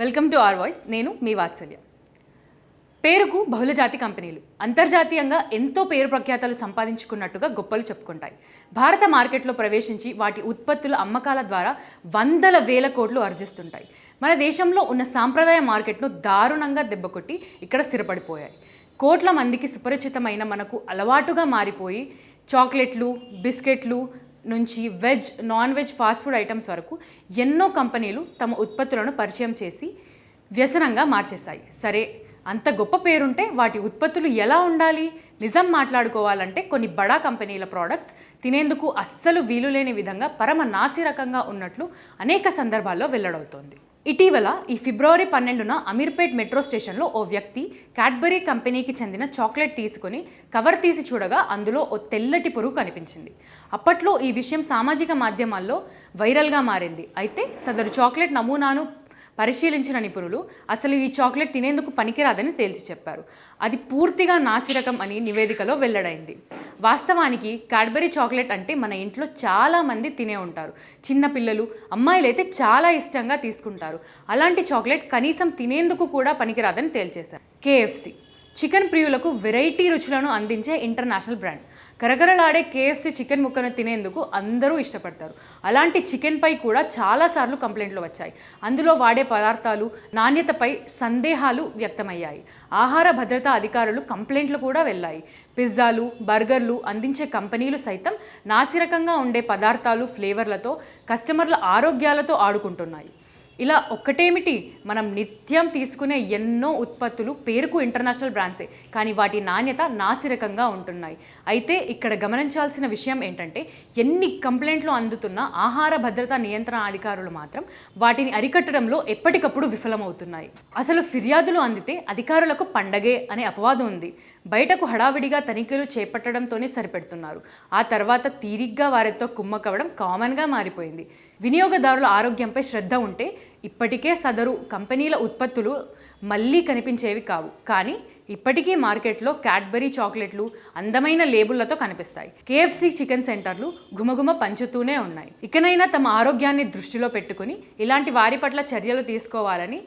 Welcome to are voice. నేను మీ వాత్సల్య. పేరుకు బహుళజాతి కంపెనీలు అంతర్జాతీయంగా ఎంతో పేరు ప్రఖ్యాతలు సంపాదించుకున్నట్టుగా గొప్పలు చెప్పుకుంటాయి. భారత మార్కెట్లో ప్రవేశించి వాటి ఉత్పత్తుల అమ్మకాల ద్వారా వందల వేల కోట్లు ఆర్జిస్తుంటాయి. మన దేశంలో ఉన్న సాంప్రదాయ మార్కెట్ను దారుణంగా దెబ్బకొట్టి ఇక్కడ స్థిరపడిపోయాయి. కోట్ల మందికి సుపరిచితమైన మనకు అలవాటుగా మారిపోయి చాక్లెట్లు, బిస్కెట్లు నుంచి veg, non veg, fast food items వరకు ఎన్నో కంపెనీలు తమ ఉత్పత్తులను పరిచయం చేసి వ్యసనంగా మార్చేశాయి. సరే, అంత గొప్ప పేరుంటే వాటి ఉత్పత్తులు ఎలా ఉండాలి? నిజం మాట్లాడుకోవాలంటే కొన్ని బడా కంపెనీల ప్రోడక్ట్స్ తినేందుకు అస్సలు వీలు లేని విధంగా పరమ నాసిరకంగా ఉన్నట్లు అనేక సందర్భాల్లో వెల్లడవుతోంది. ఇటీవల ఈ ఫిబ్రవరి 12న అమీర్పేట్ మెట్రో స్టేషన్లో ఓ వ్యక్తి క్యాడ్బరీ కంపెనీకి చెందిన చాక్లెట్ తీసుకుని కవర్ తీసి చూడగా అందులో ఓ తెల్లటి పురుగు కనిపించింది. అప్పట్లో ఈ విషయం సామాజిక మాధ్యమాల్లో వైరల్గా మారింది. అయితే సదరు చాక్లెట్ నమూనాను పరిశీలించిన నిపుణులు అసలు ఈ చాక్లెట్ తినేందుకు పనికిరాదని తేల్చి చెప్పారు. అది పూర్తిగా నాసిరకం అని నివేదికలో వెల్లడైంది. వాస్తవానికి క్యాడ్బరీ చాక్లెట్ అంటే మన ఇంట్లో చాలామంది తినే ఉంటారు. చిన్నపిల్లలు, అమ్మాయిలు అయితే చాలా ఇష్టంగా తీసుకుంటారు. అలాంటి చాక్లెట్ కనీసం తినేందుకు కూడా పనికిరాదని తేల్చేశారు. KFC చికెన్ ప్రియులకు వెరైటీ రుచులను అందించే ఇంటర్నేషనల్ బ్రాండ్. కరకరలాడే KFC చికెన్ ముక్కను తినేందుకు అందరూ ఇష్టపడతారు. అలాంటి చికెన్పై కూడా చాలాసార్లు కంప్లైంట్లు వచ్చాయి. అందులో వాడే పదార్థాలు, నాణ్యతపై సందేహాలు వ్యక్తమయ్యాయి. ఆహార భద్రతా అధికారులు కంప్లైంట్లు కూడా వెళ్ళాయి. పిజ్జాలు, బర్గర్లు అందించే కంపెనీలు సైతం నాసిరకంగా ఉండే పదార్థాలు, ఫ్లేవర్లతో కస్టమర్ల ఆరోగ్యాలతో ఆడుకుంటున్నాయి. ఇలా ఒక్కటేమిటి, మనం నిత్యం తీసుకునే ఎన్నో ఉత్పత్తులు పేరుకు ఇంటర్నేషనల్ బ్రాండ్సే, కానీ వాటి నాణ్యత నాసిరకంగా ఉంటున్నాయి. అయితే ఇక్కడ గమనించాల్సిన విషయం ఏంటంటే, ఎన్ని కంప్లైంట్లు అందుతున్నా ఆహార భద్రతా నియంత్రణ అధికారులు మాత్రం వాటిని అరికట్టడంలో ఎప్పటికప్పుడు విఫలమవుతున్నాయి. అసలు ఫిర్యాదులు అందితే అధికారులకు పండగే అనే అపవాదు ఉంది. బయటకు హడావిడిగా తనిఖీలు చేపట్టడంతోనే సరిపెడుతున్నారు. ఆ తర్వాత తీరిగ్గా వారితో కుమ్మకవడం కామన్గా మారిపోయింది. వినియోగదారుల ఆరోగ్యంపై శ్రద్ధ ఉంటే ఇప్పటికే సదరు కంపెనీల ఉత్పత్తులు మళ్ళీ కనిపించేవి కావు. కానీ ఇప్పటికీ మార్కెట్లో క్యాడ్బరీ చాక్లెట్లు అందమైన లేబుళ్లతో కనిపిస్తాయి. KFC చికెన్ సెంటర్లు గుమగుమ పంచుతూనే ఉన్నాయి. ఇకనైనా తమ ఆరోగ్యాన్ని దృష్టిలో పెట్టుకుని ఇలాంటి వారి పట్ల చర్యలు తీసుకోవాలని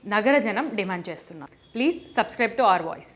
నగర జనం డిమాండ్ చేస్తున్నారు. Please subscribe to our voice.